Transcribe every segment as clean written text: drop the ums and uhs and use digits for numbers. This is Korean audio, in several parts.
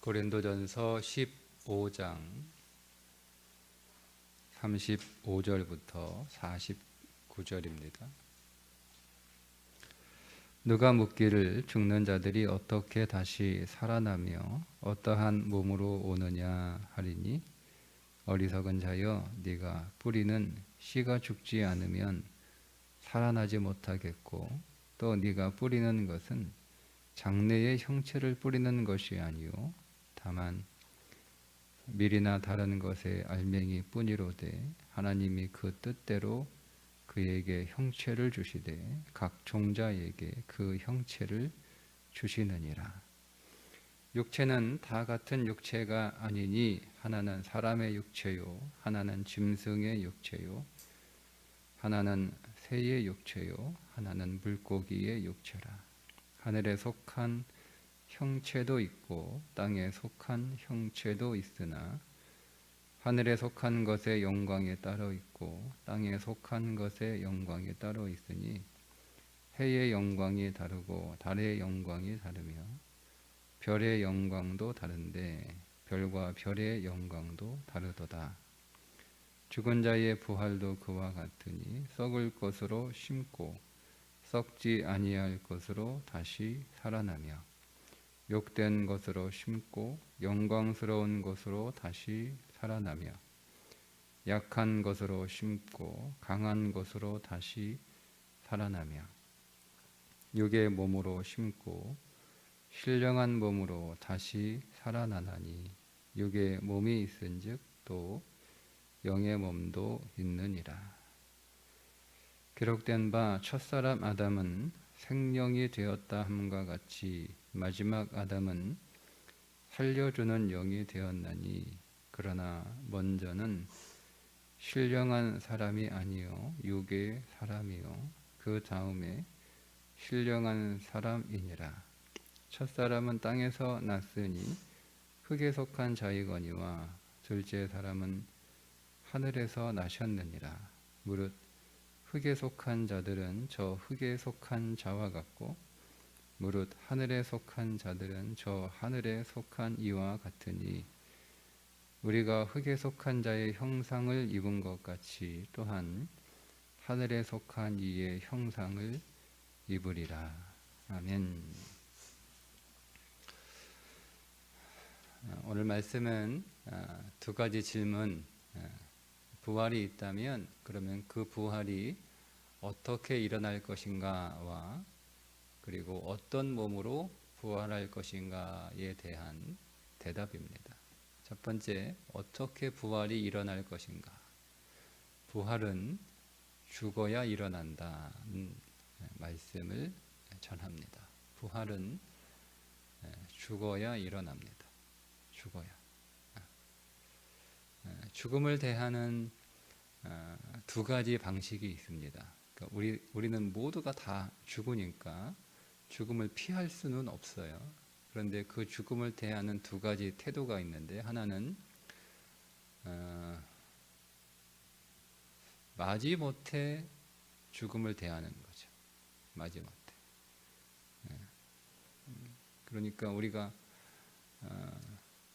고린도전서 15장 35절부터 49절입니다. 누가 묻기를 죽는 자들이 어떻게 다시 살아나며 어떠한 몸으로 오느냐 하리니, 어리석은 자여, 네가 뿌리는 씨가 죽지 않으면 살아나지 못하겠고, 또 네가 뿌리는 것은 장래의 형체를 뿌리는 것이 아니요 다만 밀이나 다른 것의 알맹이 뿐이로되, 하나님이 그 뜻대로 그에게 형체를 주시되 각 종자에게 그 형체를 주시느니라. 육체는 다 같은 육체가 아니니, 하나는 사람의 육체요, 하나는 짐승의 육체요, 하나는 새의 육체요, 하나는 물고기의 육체라. 하늘에 속한 형체도 있고 땅에 속한 형체도 있으나, 하늘에 속한 것의 영광이 따로 있고 땅에 속한 것의 영광이 따로 있으니, 해의 영광이 다르고 달의 영광이 다르며 별의 영광도 다른데 별과 별의 영광도 다르도다. 죽은 자의 부활도 그와 같으니, 썩을 것으로 심고 썩지 아니할 것으로 다시 살아나며, 욕된 것으로 심고 영광스러운 것으로 다시 살아나며, 약한 것으로 심고 강한 것으로 다시 살아나며, 육의 몸으로 심고 신령한 몸으로 다시 살아나나니, 육의 몸이 있은즉 또 영의 몸도 있느니라. 기록된 바 첫사람 아담은 생령이 되었다 함과 같이 마지막 아담은 살려주는 영이 되었나니, 그러나 먼저는 신령한 사람이 아니요 육의 사람이요 그 다음에 신령한 사람이니라. 첫사람은 땅에서 났으니 흙에 속한 자이거니와, 둘째 사람은 하늘에서 나셨느니라. 무릇 흙에 속한 자들은 저 흙에 속한 자와 같고, 무릇 하늘에 속한 자들은 저 하늘에 속한 이와 같으니, 우리가 흙에 속한 자의 형상을 입은 것 같이 또한 하늘에 속한 이의 형상을 입으리라. 아멘. 오늘 말씀은 두 가지 질문, 부활이 있다면 그러면 그 부활이 어떻게 일어날 것인가와, 그리고 어떤 몸으로 부활할 것인가에 대한 대답입니다. 첫 번째, 어떻게 부활이 일어날 것인가? 부활은 죽어야 일어난다는 말씀을 전합니다. 부활은 죽어야 일어납니다. 죽어야. 죽음을 대하는 두 가지 방식이 있습니다. 그러니까 우리는 모두가 다 죽으니까 죽음을 피할 수는 없어요. 그런데 그 죽음을 대하는 두 가지 태도가 있는데, 하나는 마지못해 죽음을 대하는 거죠. 마지못해. 그러니까 우리가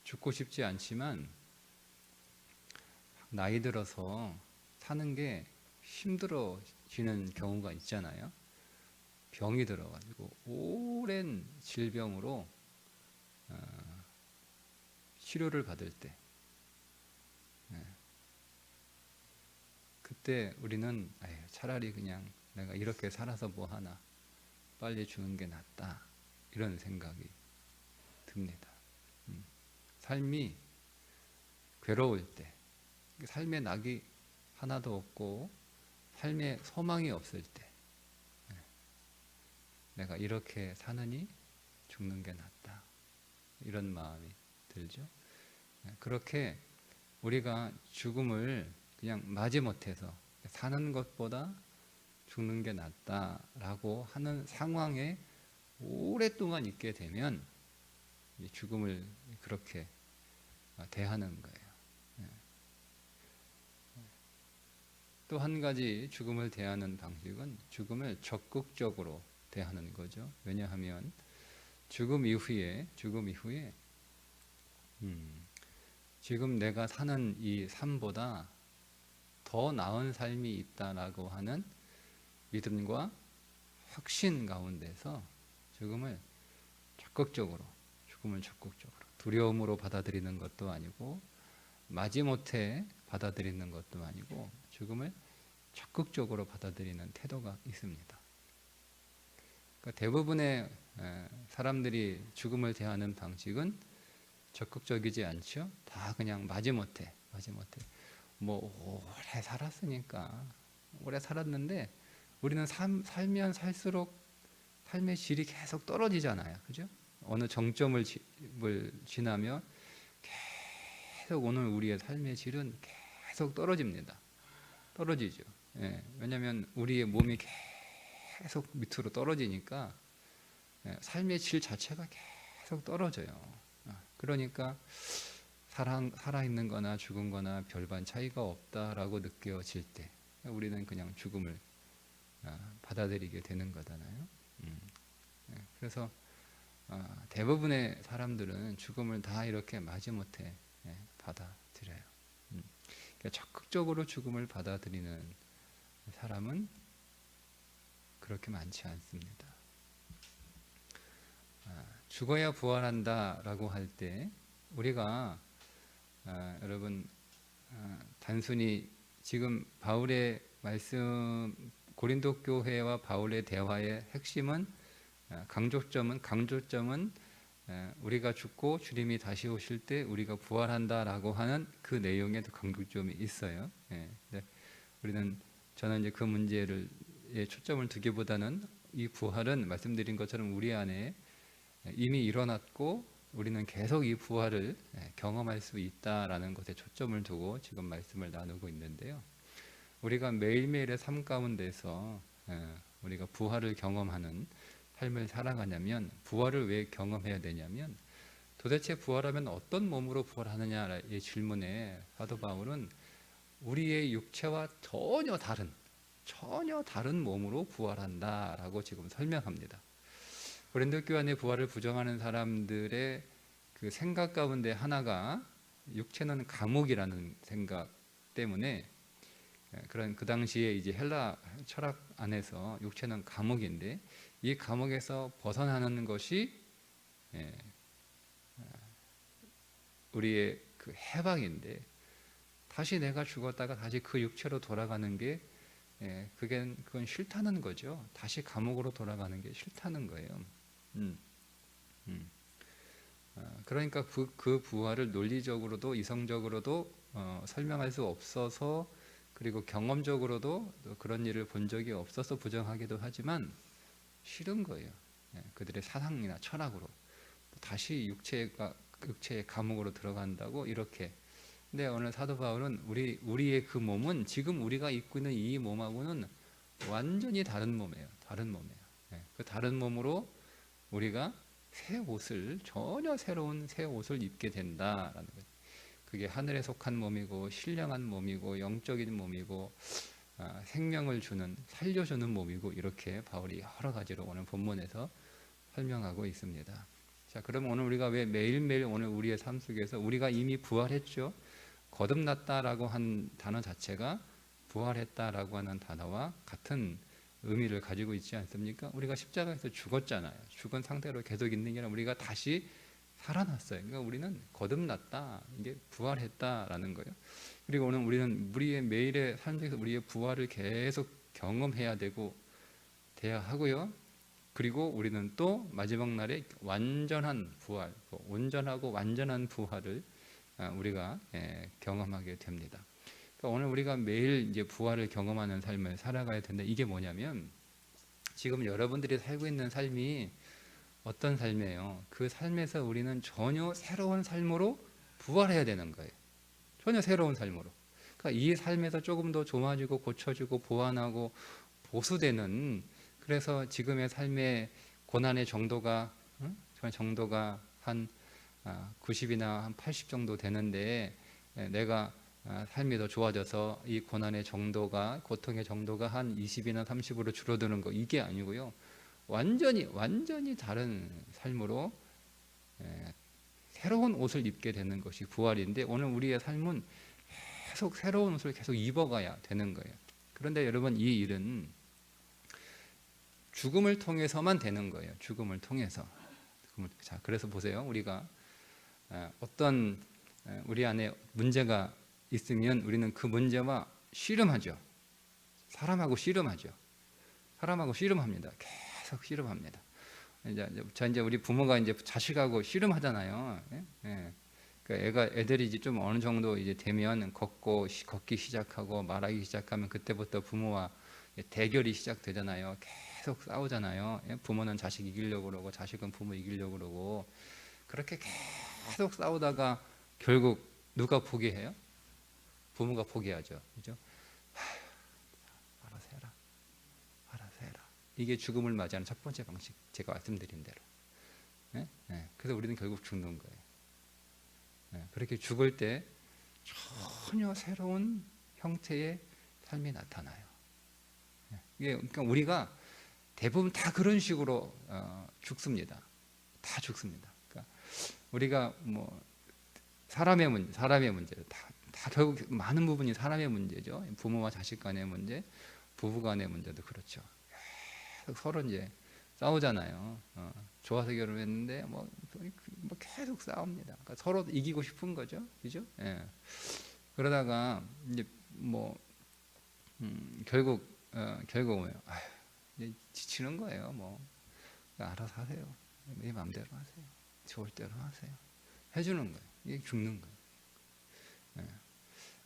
죽고 싶지 않지만 나이 들어서 사는 게 힘들어지는 경우가 있잖아요. 병이 들어가지고 오랜 질병으로 치료를 받을 때, 그때 우리는 차라리 그냥 내가 이렇게 살아서 뭐하나, 빨리 죽는 게 낫다, 이런 생각이 듭니다. 삶이 괴로울 때, 삶의 낙이 하나도 없고 삶의 소망이 없을 때, 내가 이렇게 사느니 죽는 게 낫다, 이런 마음이 들죠. 그렇게 우리가 죽음을 그냥 마지못해서 사는 것보다 죽는 게 낫다라고 하는 상황에 오랫동안 있게 되면 죽음을 그렇게 대하는 거예요. 또 한 가지 죽음을 대하는 방식은 죽음을 적극적으로 대하는 거죠. 왜냐하면 죽음 이후에 지금 내가 사는 이 삶보다 더 나은 삶이 있다라고 하는 믿음과 확신 가운데서 죽음을 적극적으로 두려움으로 받아들이는 것도 아니고 마지못해 받아들이는 것도 아니고 죽음을 적극적으로 받아들이는 태도가 있습니다. 그러니까 대부분의 사람들이 죽음을 대하는 방식은 적극적이지 않죠. 다 그냥 마지못해 뭐 오래 살았으니까 오래 살았는데 우리는 살면 살수록 삶의 질이 계속 떨어지잖아요. 그죠? 어느 정점을 지나며 계속 오늘 우리의 삶의 질은 계속 떨어지죠. 예, 왜냐하면 우리의 몸이 계속 밑으로 떨어지니까 삶의 질 자체가 계속 떨어져요. 그러니까 살아있는 거나 죽은 거나 별반 차이가 없다라고 느껴질 때 우리는 그냥 죽음을 받아들이게 되는 거잖아요. 그래서 대부분의 사람들은 죽음을 다 이렇게 마지못해 받아들여요. 그러니까 적극적으로 죽음을 받아들이는 사람은 그렇게 많지 않습니다. 죽어야 부활한다라고 할 때 우리가 여러분 단순히 지금 바울의 말씀 고린도 교회와 바울의 대화의 핵심은 강조점은 우리가 죽고 주님이 다시 오실 때 우리가 부활한다라고 하는 그 내용에 더 강조점이 있어요. 저는 이제 그 문제를 초점을 두기보다는 이 부활은 말씀드린 것처럼 우리 안에 이미 일어났고 우리는 계속 이 부활을 경험할 수 있다라는 것에 초점을 두고 지금 말씀을 나누고 있는데요. 우리가 매일매일의 삶 가운데서 우리가 부활을 경험하는 삶을 살아가냐면 부활을 왜 경험해야 되냐면 도대체 부활하면 어떤 몸으로 부활하느냐의 질문에 사도 바울은 우리의 육체와 전혀 다른 몸으로 부활한다라고 지금 설명합니다. 고린도 교회 안에 부활을 부정하는 사람들의 그 생각 가운데 하나가 육체는 감옥이라는 생각 때문에 그런 그 당시에 이제 헬라 철학 안에서 육체는 감옥인데 이 감옥에서 벗어나는 것이 우리의 그 해방인데 다시 내가 죽었다가 다시 그 육체로 돌아가는 게 그건 싫다는 거죠. 다시 감옥으로 돌아가는 게 싫다는 거예요. 그러니까 그 부활을 논리적으로도 이성적으로도 설명할 수 없어서 그리고 경험적으로도 그런 일을 본 적이 없어서 부정하기도 하지만 싫은 거예요. 그들의 사상이나 철학으로 다시 육체의 감옥으로 들어간다고 이렇게. 근데 오늘 사도 바울은 우리의 그 몸은 지금 우리가 입고 있는 이 몸하고는 완전히 다른 몸이에요. 그 다른 몸으로 우리가 전혀 새로운 새 옷을 입게 된다라는 거예요. 그게 하늘에 속한 몸이고 신령한 몸이고 영적인 몸이고 생명을 살려주는 몸이고 이렇게 바울이 여러 가지로 오늘 본문에서 설명하고 있습니다. 자, 그럼 오늘 우리가 왜 매일매일 오늘 우리의 삶 속에서 우리가 이미 부활했죠. 거듭났다라고 한 단어 자체가 부활했다라고 하는 단어와 같은 의미를 가지고 있지 않습니까? 우리가 십자가에서 죽었잖아요. 죽은 상태로 계속 있는 게 아니라 우리가 다시 살아났어요. 그러니까 우리는 거듭났다, 이게 부활했다라는 거예요. 그리고 오늘 우리는 우리의 매일의 삶 속에서 우리의 부활을 계속 경험해야 돼야 하고요. 그리고 우리는 또 마지막 날에 완전한 부활, 온전하고 완전한 부활을 우리가 경험하게 됩니다. 그러니까 오늘 우리가 매일 이제 부활을 경험하는 삶을 살아가야 된다. 이게 뭐냐면 지금 여러분들이 살고 있는 삶이 어떤 삶이에요? 그 삶에서 우리는 전혀 새로운 삶으로 부활해야 되는 거예요. 전혀 새로운 삶으로. 그러니까 이 삶에서 조금 더 좋아지고 고쳐지고 보완하고 보수되는, 그래서 지금의 삶의 고난의 정도가 한 90이나 한 80 정도 되는데 내가 삶이 더 좋아져서 이 고난의 정도가, 고통의 정도가 한 20이나 30으로 줄어드는 거, 이게 아니고요. 완전히 다른 삶으로 새로운 옷을 입게 되는 것이 부활인데 오늘 우리의 삶은 계속 새로운 옷을 계속 입어가야 되는 거예요. 그런데 여러분 이 일은 죽음을 통해서만 되는 거예요. 죽음을 통해서. 자, 그래서 보세요. 우리가 어떤 우리 안에 문제가 있으면 우리는 그 문제와 씨름하죠. 사람하고 씨름하죠. 사람하고 씨름합니다. 계속 씨름합니다. 이제 우리 부모가 이제 자식하고 씨름하잖아요. 예? 예. 그러니까 애들이 이제 좀 어느 정도 이제 되면 걷기 시작하고 말하기 시작하면 그때부터 부모와 대결이 시작되잖아요. 계속 싸우잖아요. 예? 부모는 자식 이기려고 그러고 자식은 부모 이기려고 그러고 그렇게 계속 싸우다가 결국 누가 포기해요? 부모가 포기하죠. 그죠? 알아서 해라. 알아서 해라. 이게 죽음을 맞이하는 첫 번째 방식. 제가 말씀드린 대로. 예? 예. 그래서 우리는 결국 죽는 거예요. 예. 그렇게 죽을 때 전혀 새로운 형태의 삶이 나타나요. 예. 이게 그러니까 우리가 대부분 다 그런 식으로 죽습니다. 다 죽습니다. 그러니까 우리가 뭐 사람의 문제, 다 결국 많은 부분이 사람의 문제죠. 부모와 자식 간의 문제, 부부 간의 문제도 그렇죠. 계속 서로 이제 싸우잖아요. 좋아서 결혼했는데 뭐 계속 싸웁니다. 그러니까 서로 이기고 싶은 거죠, 그죠? 예. 그러다가 이제 뭐 결국 뭐예요? 이제 지치는 거예요. 뭐 알아서 하세요. 내 마음대로 하세요. 좋을 대로 하세요. 해주는 거예요. 이게 죽는 거예요. 예.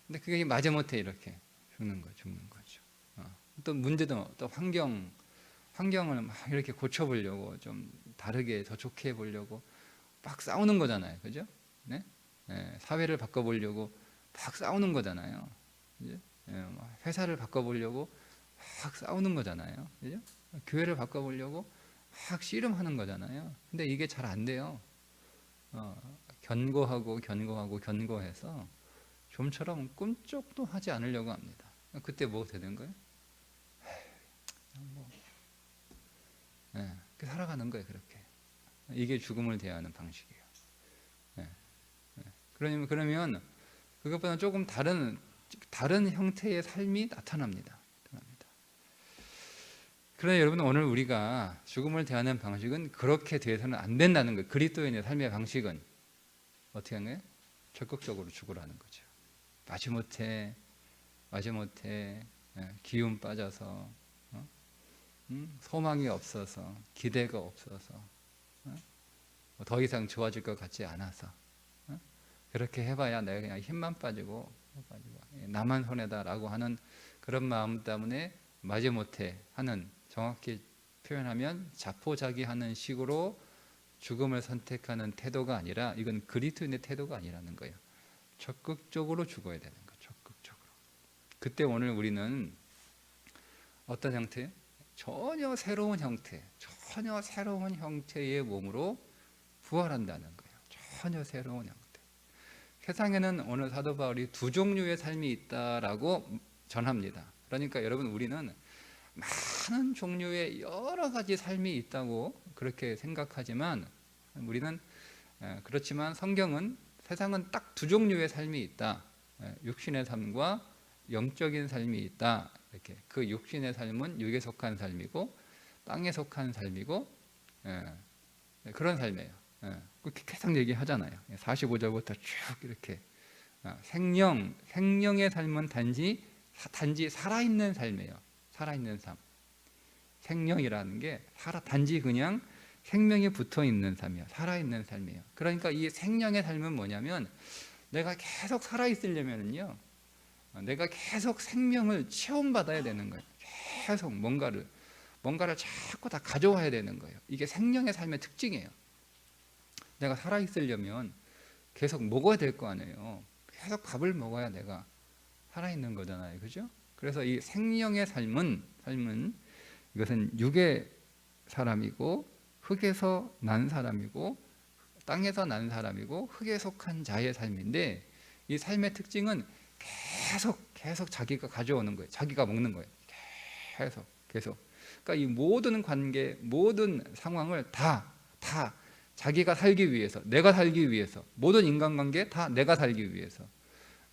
근데 그게 마지못해 이렇게 죽는 거죠. 또 문제도 또 환경을 막 이렇게 고쳐보려고 좀 다르게 더 좋게 해보려고 막 싸우는 거잖아요. 그죠? 네? 예, 사회를 바꿔보려고 막 싸우는 거잖아요. 그죠? 예, 회사를 바꿔보려고 막 싸우는 거잖아요. 그죠? 교회를 바꿔보려고 막 씨름하는 거잖아요. 근데 이게 잘 안 돼요. 견고해서 좀처럼 꿈쩍도 하지 않으려고 합니다. 그때 뭐가 되는 거예요? 살아가는 거예요. 그렇게. 이게 죽음을 대하는 방식이에요. 그러면 그것보다 조금 다른 형태의 삶이 나타납니다. 그러나 여러분 오늘 우리가 죽음을 대하는 방식은 그렇게 대해서는 안 된다는 거예요. 그리스도인의 삶의 방식은 어떻게 하는 거예요? 적극적으로 죽으라는 거죠. 마지못해 기운 빠져서 소망이 없어서 기대가 없어서 더 이상 좋아질 것 같지 않아서 그렇게 해봐야 내가 그냥 힘만 빠지고 나만 손해다라고 하는 그런 마음 때문에 마지못해 하는, 정확히 표현하면 자포자기하는 식으로 죽음을 선택하는 태도가 아니라, 이건 그리스도인의 태도가 아니라는 거예요. 적극적으로 죽어야 되는 거예요. 적극적으로. 그때 오늘 우리는 어떤 형태예요? 전혀 새로운 형태의 몸으로 부활한다는 거예요. 전혀 새로운 형태. 세상에는 오늘 사도 바울이 두 종류의 삶이 있다라고 전합니다. 그러니까 여러분, 우리는 많은 종류의 여러 가지 삶이 있다고 그렇게 생각하지만, 그렇지만 성경은 세상은 딱 두 종류의 삶이 있다. 육신의 삶과 영적인 삶이 있다. 이렇게. 그 육신의 삶은 육에 속한 삶이고 땅에 속한 삶이고, 그런 삶이에요. 그렇게 계속 얘기하잖아요. 45절부터 쭉 이렇게. 생명의 삶은 단지 살아있는 삶이에요. 살아있는 삶. 생명이라는 게 단지 그냥 생명이 붙어 있는 삶이에요. 살아있는 삶이에요. 그러니까 이 생명의 삶은 뭐냐면, 내가 계속 살아있으려면요, 내가 계속 생명을 체험받아야 되는 거예요. 계속 뭔가를 자꾸 다 가져와야 되는 거예요. 이게 생명의 삶의 특징이에요. 내가 살아있으려면 계속 먹어야 될 거 아니에요. 계속 밥을 먹어야 내가 살아있는 거잖아요. 그죠? 그래서 이 생명의 삶은 이것은 육의 사람이고, 흙에서 난 사람이고, 땅에서 난 사람이고, 흙에 속한 자의 삶인데, 이 삶의 특징은 계속 자기가 가져오는 거예요. 자기가 먹는 거예요. 계속. 그러니까 이 모든 관계, 모든 상황을 다 자기가 살기 위해서, 내가 살기 위해서, 모든 인간관계 다 내가 살기 위해서,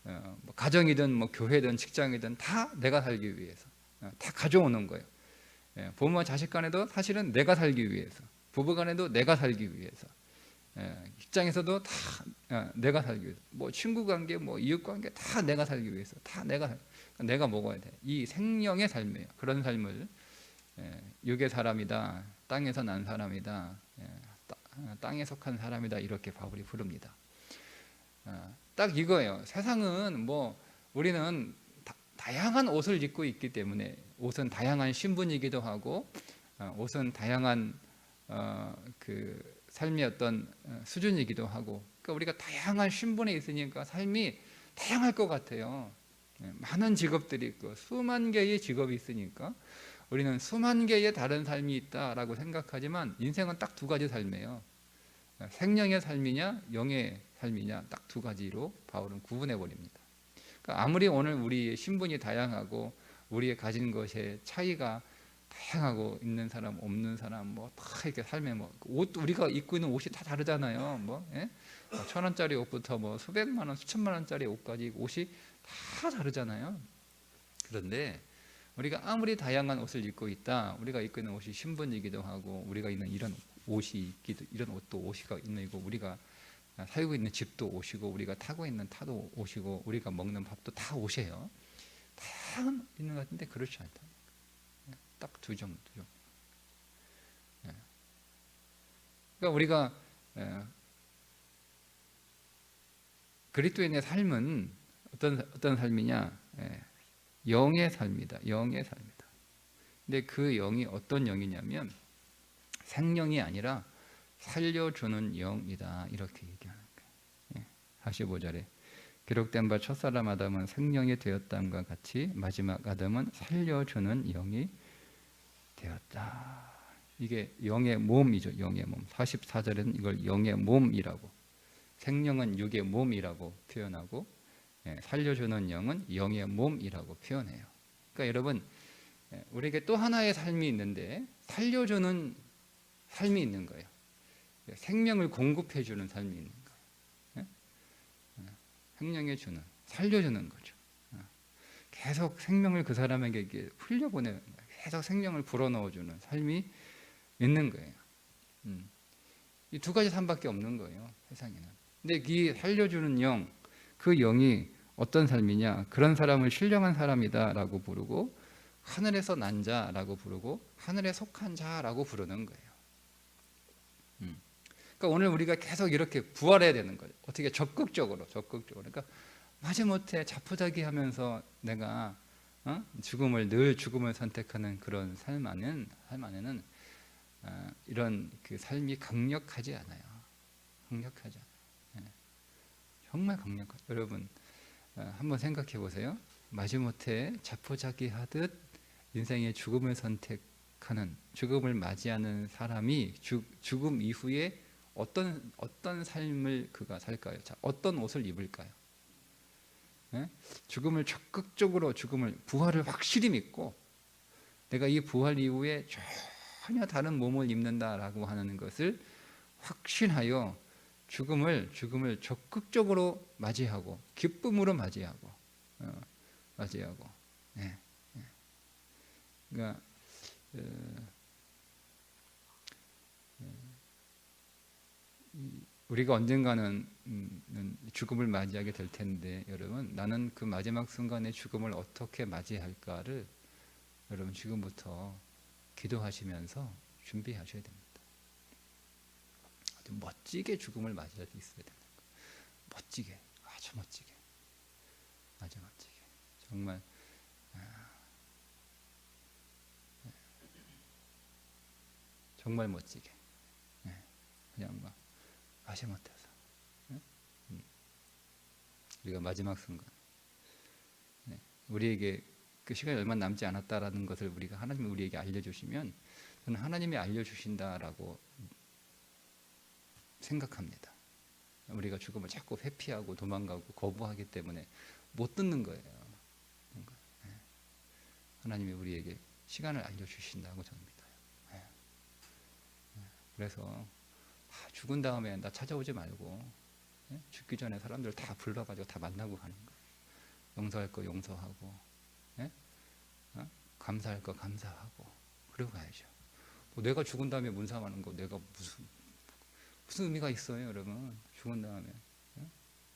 뭐 가정이든 뭐 교회든 직장이든 다 내가 살기 위해서 다 가져오는 거예요. 부모와 자식 간에도 사실은 내가 살기 위해서, 부부 간에도 내가 살기 위해서, 직장에서도 다 내가 살기 위해서, 뭐 친구 관계, 뭐 이웃 관계 다 내가 살기 위해서, 다 내가 먹어야 돼. 이 생명의 삶이에요. 그런 삶을 육의 사람이다, 땅에서 난 사람이다, 땅에 속한 사람이다, 이렇게 바울이 부릅니다. 딱 이거예요. 세상은 뭐 우리는 다양한 옷을 입고 있기 때문에, 옷은 다양한 신분이기도 하고, 옷은 다양한 그 삶의 어떤 수준이기도 하고, 그러니까 우리가 다양한 신분에 있으니까 삶이 다양할 것 같아요. 많은 직업들이 있고 수만 개의 직업이 있으니까 우리는 수만 개의 다른 삶이 있다라고 생각하지만, 인생은 딱 두 가지 삶이에요. 생명의 삶이냐 영의 삶이냐, 딱 두 가지로 바울은 구분해 버립니다. 그러니까 아무리 오늘 우리의 신분이 다양하고 우리의 가진 것의 차이가 다양하고, 있는 사람 없는 사람 뭐 다 이렇게 삶에 뭐 옷, 우리가 입고 있는 옷이 다 다르잖아요. 뭐 1,000원짜리 옷부터 뭐 수백만 원, 수천만 원짜리 옷까지 옷이 다 다르잖아요. 그런데 우리가 아무리 다양한 옷을 입고 있다, 우리가 입고 있는 옷이 신분이기도 하고, 우리가 있는 이런 옷이 있기도, 이런 옷도 옷이가 있는 거고, 우리가 살고 있는 집도 옷이고, 우리가 타고 있는 타도 옷이고, 우리가 먹는 밥도 다 옷이에요. 다 있는 것 같은데 그렇지 않다. 딱 두 종. 그러니까 우리가 그리스도인의 삶은 어떤 삶이냐? 영의 삶이다. 영의 삶이다. 근데 그 영이 어떤 영이냐면 생명이 아니라 살려주는 영이다, 이렇게 얘기하는 거예요. 45절에 기록된 바 첫사람 아담은 생명이 되었다함과 같이 마지막 아담은 살려주는 영이 되었다. 이게 영의 몸이죠. 영의 몸. 44절에는 이걸 영의 몸이라고, 생명은 육의 몸이라고 표현하고, 살려주는 영은 영의 몸이라고 표현해요. 그러니까 여러분, 우리에게 또 하나의 삶이 있는데 살려주는 삶이 있는 거예요. 생명을 공급해주는 삶이 있는 거예요. 생명해 주는, 살려주는 거죠. 계속 생명을 그 사람에게 흘려보내는 거예요. 계속 생명을 불어넣어주는 삶이 있는 거예요. 이 두 가지 삶밖에 없는 거예요, 세상에는. 근데 이 살려주는 영, 그 영이 어떤 삶이냐? 그런 사람을 신령한 사람이다라고 부르고, 하늘에서 난 자라고 부르고, 하늘에 속한 자라고 부르는 거예요. 그러니까 오늘 우리가 계속 이렇게 부활해야 되는 거예요. 어떻게 적극적으로. 그러니까 마지못해 자포자기하면서 내가 늘 죽음을 선택하는 그런 삶 안에는 이런 그 삶이 강력하지 않아요. 강력하지 않아요. 정말 강력하죠. 여러분, 한번 생각해 보세요. 마지못해 자포자기하듯 인생의 죽음을 선택하는, 죽음을 맞이하는 사람이 죽음 이후에 어떤 삶을 그가 살까요? 자, 어떤 옷을 입을까요? 죽음을 적극적으로, 부활을 확실히 믿고, 내가 이 부활 이후에 전혀 다른 몸을 입는다라고 하는 것을 확신하여 죽음을 적극적으로 맞이하고, 기쁨으로 맞이하고. 그러니까 우리가 언젠가는 죽음을 맞이하게 될 텐데, 여러분, 나는 그 마지막 순간의 죽음을 어떻게 맞이할까를 여러분 지금부터 기도하시면서 준비하셔야 됩니다. 아주 멋지게 죽음을 맞이할 수 있어야 됩니다. 멋지게, 아주 멋지게, 아주 멋지게, 정말 정말 멋지게, 그냥 막 아주 못해서 우리가 마지막 순간, 우리에게 그 시간이 얼마 남지 않았다라는 것을 우리가 하나님이 우리에게 알려주시면, 저는 하나님이 알려주신다라고 생각합니다. 우리가 죽음을 자꾸 회피하고 도망가고 거부하기 때문에 못 듣는 거예요. 하나님이 우리에게 시간을 알려주신다고 저는 믿어요. 그래서 죽은 다음에 나 찾아오지 말고, 예? 죽기 전에 사람들 다 불러가지고 다 만나고 가는 거예요. 용서할 거 용서하고, 예? 감사할 거 감사하고, 그러고 가야죠. 뭐 내가 죽은 다음에 문상하는 거 내가 무슨 의미가 있어요, 여러분? 죽은 다음에, 예?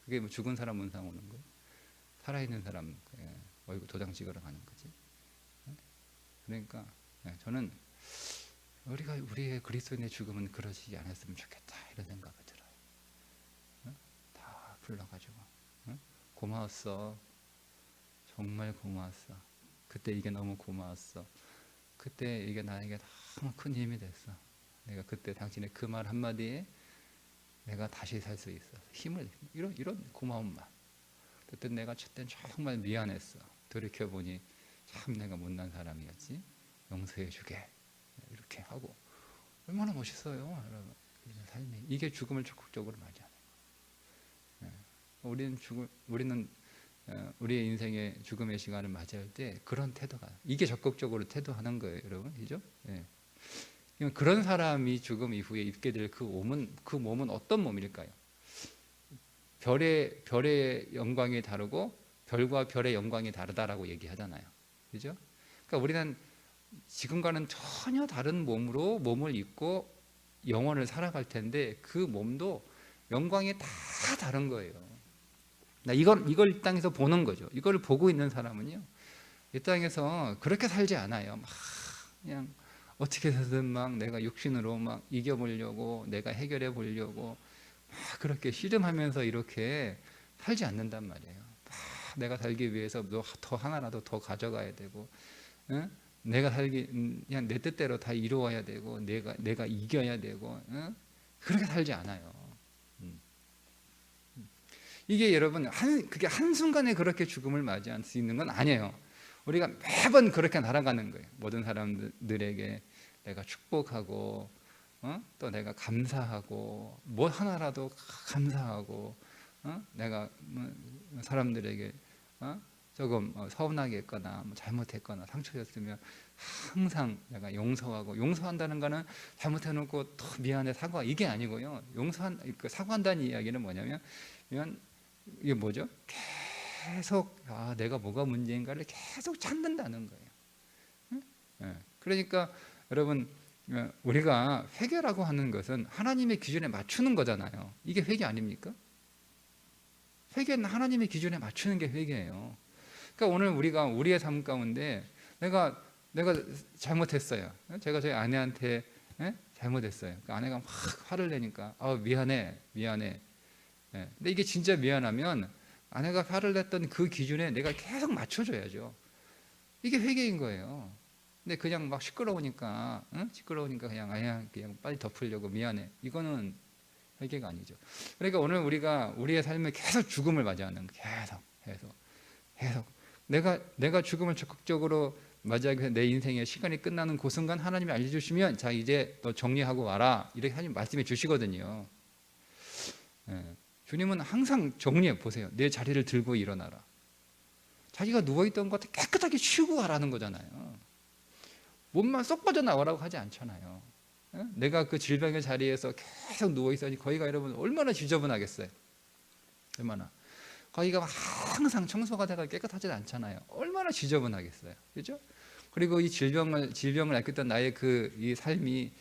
그게 뭐 죽은 사람 문상 오는 거예요? 살아있는 사람 얼굴 도장 찍으러 가는 거지. 예? 그러니까 저는 우리의 그리스도인의 죽음은 그러지 않았으면 좋겠다, 이런 생각이 들어요. 예? 다 불러가지고, 예? 고마웠어, 정말 고마웠어, 그때 이게 너무 고마웠어, 그때 이게 나에게 너무 큰 힘이 됐어, 내가 그때 당신의 그 말 한마디에 내가 다시 살 수 있어, 힘을, 이런 고마운 말. 그때 내가 그땐 정말 미안했어, 돌이켜보니 참 내가 못난 사람이었지, 용서해주게, 이렇게 하고. 얼마나 멋있어요, 여러분. 삶이. 이게 죽음을 적극적으로 맞이하는 거예요. 우리는 우리의 인생의 죽음의 시간을 맞이할 때 그런 태도가, 이게 적극적으로 태도하는 거예요, 여러분. 그죠? 예. 그런 사람이 죽음 이후에 입게 될 그 몸은 어떤 몸일까요? 별의 영광이 다르고 별과 별의 영광이 다르다라고 얘기하잖아요. 그죠? 그러니까 우리는 지금과는 전혀 다른 몸을 입고 영원을 살아갈 텐데, 그 몸도 영광이 다 다른 거예요. 이걸 이 땅에서 보는 거죠. 이걸 보고 있는 사람은요, 이 땅에서 그렇게 살지 않아요. 막 그냥 어떻게 해서든 막 내가 육신으로 막 이겨보려고, 내가 해결해 보려고 막 그렇게 씨름하면서 이렇게 살지 않는단 말이에요. 내가 살기 위해서 더 하나라도 더 가져가야 되고, 응? 내가 그냥 내 뜻대로 다 이루어야 되고, 내가 이겨야 되고, 응? 그렇게 살지 않아요. 이게 여러분, 그게 한순간에 그렇게 죽음을 맞이할 수 있는 건 아니에요. 우리가 매번 그렇게 날아가는 거예요. 모든 사람들에게 내가 축복하고, 또 내가 감사하고, 뭐 하나라도 감사하고, 내가 사람들에게 조금 서운하게 했거나 잘못했거나 상처였으면 항상 내가 용서한다는 거는 잘못해놓고 또 미안해, 사과, 이게 아니고요. 사과한다는 이야기는 뭐냐면, 이게 뭐죠? 계속 내가 뭐가 문제인가를 계속 찾는다는 거예요. 그러니까 여러분, 우리가 회개라고 하는 것은 하나님의 기준에 맞추는 거잖아요. 이게 회개 아닙니까? 회개는 하나님의 기준에 맞추는 게 회개예요. 그러니까 오늘 우리가 우리의 삶 가운데 내가 잘못했어요. 제가 저희 아내한테 잘못했어요. 그러니까 아내가 막 화를 내니까 미안해. 근데 이게 진짜 미안하면 아내가 화를 냈던 그 기준에 내가 계속 맞춰줘야죠. 이게 회개인 거예요. 근데 그냥 막 시끄러우니까 그냥 빨리 덮으려고 미안해, 이거는 회개가 아니죠. 그러니까 오늘 우리가 우리의 삶에 계속 죽음을 맞이하는 거예요. 계속 내가 죽음을 적극적으로 맞이하기 위해서 내 인생의 시간이 끝나는 그 순간 하나님이 알려주시면, 자 이제 너 정리하고 와라, 이렇게 하나님 말씀해 주시거든요. 주님은 항상 정리해 보세요. 내 자리를 들고 일어나라. 자기가 누워있던 것 깨끗하게 치우고 가라는 거잖아요. 몸만 쏙 빠져나오라고 하지 않잖아요. 내가 그 질병의 자리에서 계속 누워있으니 거기가 여러분 얼마나 지저분하겠어요. 얼마나. 거기가 항상 청소가 돼서 깨끗하지 않잖아요. 얼마나 지저분하겠어요. 그렇죠? 그리고 이 질병을 앓겠던 나의 이 삶이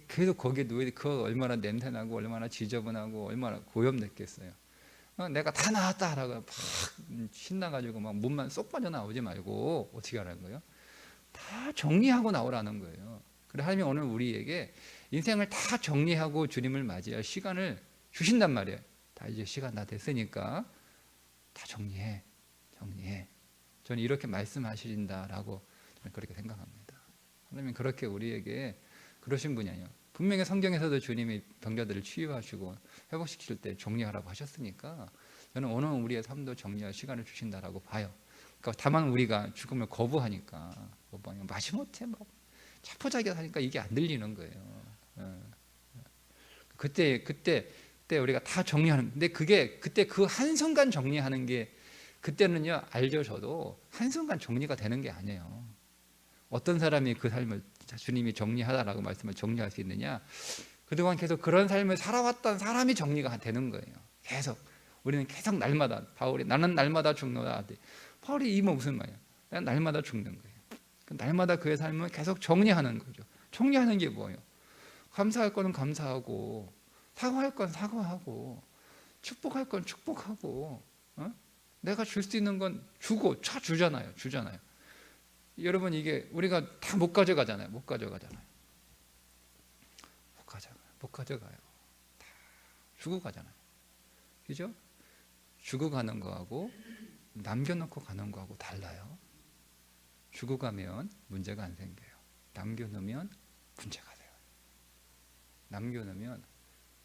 계속 거기에 누워있는 그 얼마나 냄새나고 얼마나 지저분하고 얼마나 고염됐겠어요. 내가 다 나았다라고 막 신나가지고 막 몸만 쏙 빠져나오지 말고 어떻게 하라는 거예요? 다 정리하고 나오라는 거예요. 그래 하나님이 오늘 우리에게 인생을 다 정리하고 주님을 맞이할 시간을 주신단 말이에요. 다 이제 시간 다 됐으니까 다 정리해. 저는 이렇게 말씀하신다라고 저는 그렇게 생각합니다. 하나님은 그렇게 우리에게 그러신 분이 아니에요. 분명히 성경에서도 주님이 병자들을 치유하시고 회복시킬 때 정리하라고 하셨으니까 저는 오늘 우리의 삶도 정리할 시간을 주신다라고 봐요. 그러니까 다만 우리가 죽음을 거부하니까 마지못해 막 자포자기하게 하니까 이게 안 들리는 거예요. 그때 우리가 다 정리하는, 근데 그때 그 한순간 정리하는 게, 그때는요 알죠, 저도 한순간 정리가 되는 게 아니에요. 어떤 사람이 그 삶을 자, 주님이 정리하다라고 말씀을 정리할 수 있느냐? 그동안 계속 그런 삶을 살아왔던 사람이 정리가 되는 거예요. 계속 우리는 계속 날마다 바울이 나는 날마다 죽노라. 바울이 이 뭐 무슨 말이야? 난 날마다 죽는 거예요. 날마다 그의 삶을 계속 정리하는 거죠. 정리하는 게 뭐예요? 감사할 거는 감사하고, 사과할 건 사과하고, 축복할 건 축복하고, 내가 줄 수 있는 건 주고 주잖아요. 여러분 이게 우리가 다 못 가져가잖아요. 못 가져가요. 다 주고 가잖아요. 그죠? 주고 가는 거하고 남겨놓고 가는 거하고 달라요. 주고 가면 문제가 안 생겨요. 남겨놓으면 문제가 돼요. 남겨놓으면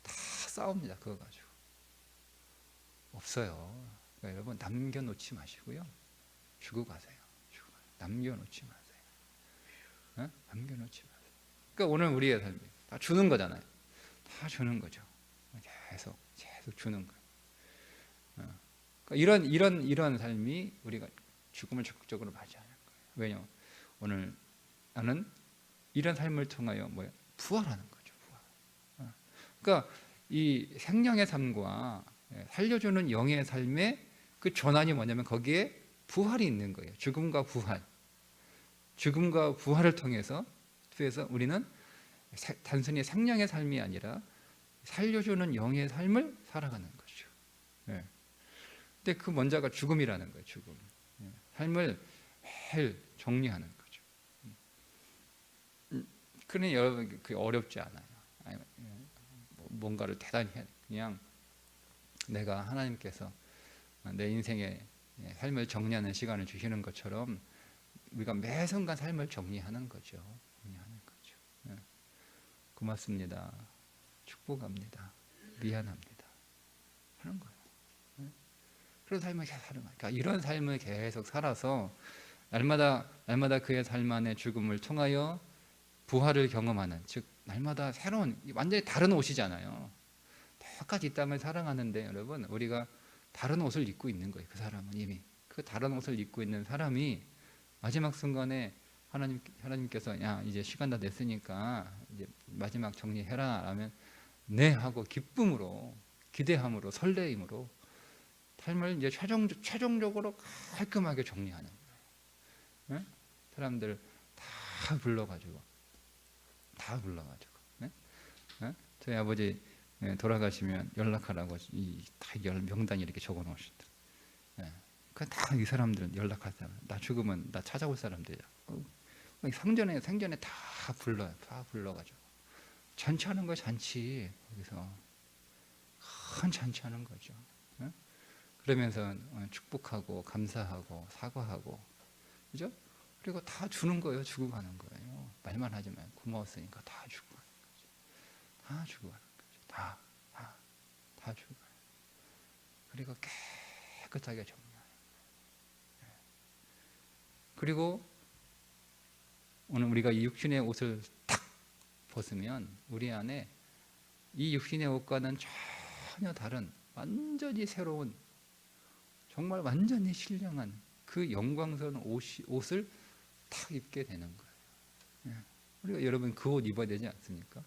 다 싸웁니다. 그거 가지고. 없어요. 그러니까 여러분 남겨놓지 마시고요. 주고 가세요. 남겨놓지 마세요. 남겨놓지 마세요. 그러니까 오늘 우리의 삶이 다 주는 거잖아요. 다 주는 거죠. 계속 주는 거예요. 그러니까 이런 삶이 우리가 죽음을 적극적으로 맞이하는 거예요. 왜냐? 오늘 나는 이런 삶을 통하여 부활하는 거죠. 부활. 그러니까 이 생명의 삶과 살려주는 영의 삶의 그 전환이 뭐냐면 거기에 부활이 있는 거예요. 죽음과 부활을 통해서 우리는 단순히 생명의 삶이 아니라 살려주는 영의 삶을 살아가는 거죠. 근데 그 먼저가 죽음이라는 거예요. 죽음. 삶을 매일 정리하는 거죠. 그러니 여러분 그게 어렵지 않아요. 뭔가를 대단히 그냥 내가 하나님께서 내 인생의 삶을 정리하는 시간을 주시는 것처럼 우리가 매 순간 삶을 정리하는 거죠. 고맙습니다. 축복합니다. 미안합니다. 하는 거예요. 그런 삶을 계속 사는 거예요. 그러니까 이런 삶을 계속 살아서 날마다 그의 삶 안에 죽음을 통하여 부활을 경험하는, 즉 날마다 새로운 완전히 다른 옷이잖아요. 똑같이 이 땅을 살아가는데 여러분 우리가 다른 옷을 입고 있는 거예요. 그 사람은 이미 그 다른 옷을 입고 있는 사람이 마지막 순간에 하나님께서 야 이제 시간 다 됐으니까 이제 마지막 정리해라 라면 네 하고 기쁨으로 기대함으로 설레임으로 삶을 이제 최종적으로 깔끔하게 정리하는 거예요. 사람들 다 불러가지고 저희 아버지 돌아가시면 연락하라고 다 명단이 이렇게 적어 놓으시다. 다 이 사람들은 연락할 사람, 나 죽으면 나 찾아올 사람들이야. 생전에 다 불러요. 다 불러가지고 잔치하는 거예요. 잔치 거기서 큰 잔치하는 거죠. 그러면서 축복하고 감사하고 사과하고, 그죠? 그리고 다 주는 거예요. 주고 가는 거예요. 말만 하지 말고 고마웠으니까 다 주고 가는 거죠. 다 주고 가는 거죠. 다 주고 가요. 그리고 깨끗하게 정리해요. 그리고 오늘 우리가 이 육신의 옷을 탁 벗으면 우리 안에 이 육신의 옷과는 전혀 다른 완전히 새로운 정말 완전히 신령한 그 영광스러운 옷을 탁 입게 되는 거예요. 우리가 여러분 그 옷 입어야 되지 않습니까?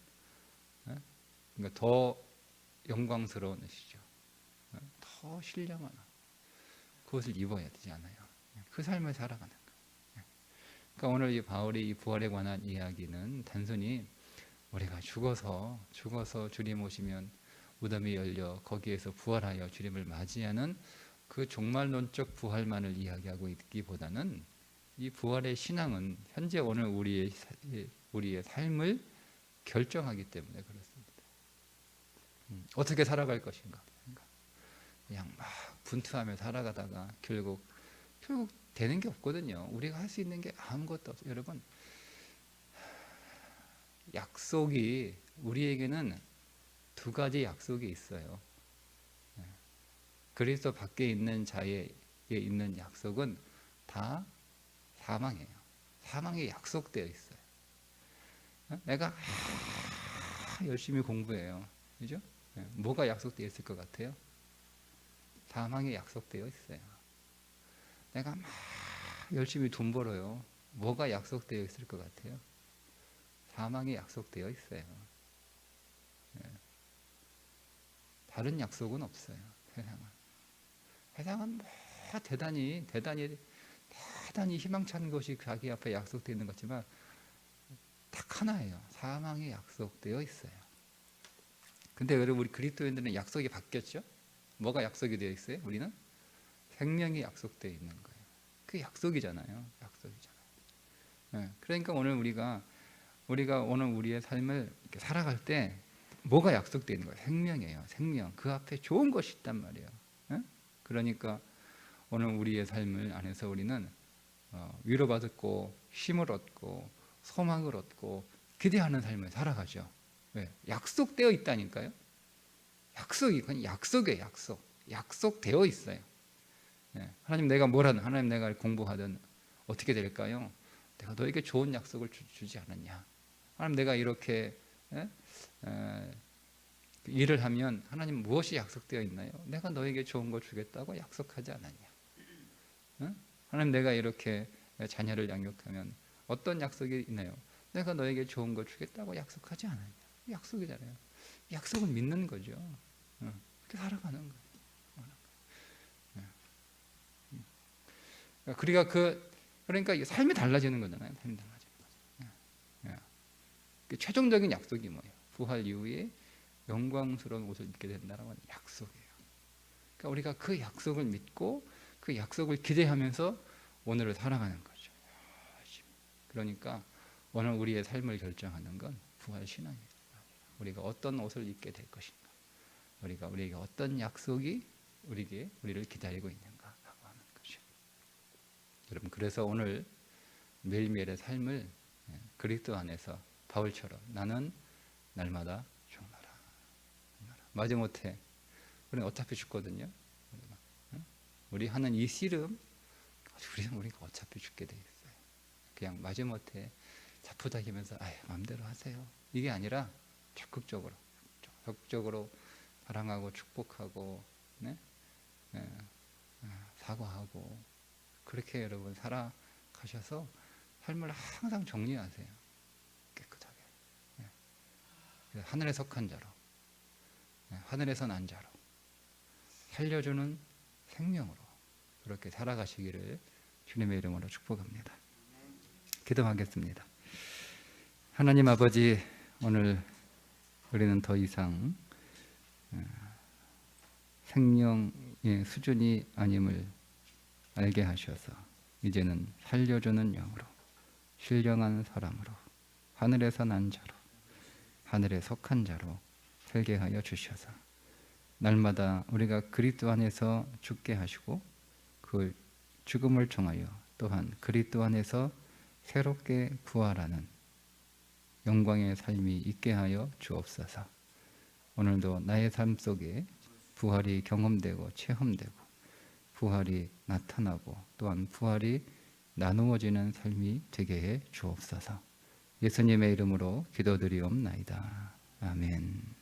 그러니까 더 영광스러운 옷이죠. 더 신령한 그 옷을 입어야 되지 않아요. 그 삶을 살아가는 거예요. 그러니까 오늘 이 바울이 이 부활에 관한 이야기는 단순히 우리가 죽어서 주님 오시면 무덤이 열려 거기에서 부활하여 주님을 맞이하는 그 종말론적 부활만을 이야기하고 있기보다는 이 부활의 신앙은 현재 오늘 우리의 삶을 결정하기 때문에 그렇습니다. 어떻게 살아갈 것인가? 그냥 막 분투하며 살아가다가 결국 되는 게 없거든요. 우리가 할 수 있는 게 아무것도 없어요. 여러분 약속이 우리에게는 두 가지 약속이 있어요. 그리스도 밖에 있는 자에게 있는 약속은 다 사망이에요. 사망이 약속되어 있어요. 내가 열심히 공부해요. 그죠? 뭐가 약속되어 있을 것 같아요? 사망이 약속되어 있어요. 내가 막 열심히 돈 벌어요. 뭐가 약속되어 있을 것 같아요? 사망이 약속되어 있어요. 다른 약속은 없어요. 세상은 뭐 대단히 희망찬 것이 자기 앞에 약속되어 있는 것지만 딱 하나예요. 사망이 약속되어 있어요. 근데 여러분, 우리 그리스도인들은 약속이 바뀌었죠? 뭐가 약속이 되어 있어요? 우리는 생명이 약속되어 있는 거예요. 그게 약속이잖아요. 그러니까 오늘 우리가 오늘 우리의 삶을 이렇게 살아갈 때 뭐가 약속되어 있는 거예요? 생명이에요. 생명. 그 앞에 좋은 것이 있단 말이에요. 그러니까 오늘 우리의 삶을 안에서 우리는 위로받고 힘을 얻고 소망을 얻고 기대하는 삶을 살아가죠. 왜? 약속되어 있다니까요. 약속이 그냥 약속이에요. 약속되어 있어요. 하나님, 내가 뭘 하든, 하나님 내가 공부하든 어떻게 될까요? 내가 너에게 좋은 약속을 주지 않았냐? 하나님, 내가 이렇게 일을 하면 하나님 무엇이 약속되어 있나요? 내가 너에게 좋은 거 주겠다고 약속하지 않았냐? 하나님, 내가 이렇게 자녀를 양육하면 어떤 약속이 있나요? 내가 너에게 좋은 거 주겠다고 약속하지 않았냐? 약속이잖아요. 약속을 믿는 거죠. 그렇게 살아가는 거예요. 그러니까 삶이 달라지는 거잖아요. 삶이 달라지는 거죠. 최종적인 약속이 뭐예요? 부활 이후에 영광스러운 옷을 입게 된다는 약속이에요. 그러니까 우리가 그 약속을 믿고 그 약속을 기대하면서 오늘을 살아가는 거죠. 그러니까 오늘 우리의 삶을 결정하는 건 부활 신앙이에요. 우리가 어떤 옷을 입게 될 것인가, 우리에게 어떤 약속이 우리를 기다리고 있는가라고 하는 거죠. 여러분, 그래서 오늘 매일매일의 삶을 그리스도 안에서 바울처럼 나는 날마다 죽노라. 마지못해 우리는 어차피 죽거든요. 우리 하는 이 씨름, 우리가 어차피 죽게 돼 있어요. 그냥 마지못해 자포자기면서 마음대로 하세요. 이게 아니라 적극적으로 사랑하고 축복하고 사과하고 그렇게 여러분 살아가셔서 삶을 항상 정리하세요. 깨끗하게. 하늘에 속한 자로, 하늘에서 난 자로, 살려주는 생명으로 그렇게 살아가시기를 주님의 이름으로 축복합니다. 기도하겠습니다. 하나님 아버지, 오늘 우리는 더 이상 생명의 수준이 아님을 알게 하셔서 이제는 살려주는 영으로, 신령한 사람으로, 하늘에서 난 자로, 하늘에 속한 자로 살게 하여 주셔서 날마다 우리가 그리스도 안에서 죽게 하시고 그 죽음을 통하여 또한 그리스도 안에서 새롭게 부활하는 영광의 삶이 있게 하여 주옵소서. 오늘도 나의 삶 속에 부활이 경험되고 체험되고 부활이 나타나고 또한 부활이 나누어지는 삶이 되게 해 주옵소서. 예수님의 이름으로 기도드리옵나이다. 아멘.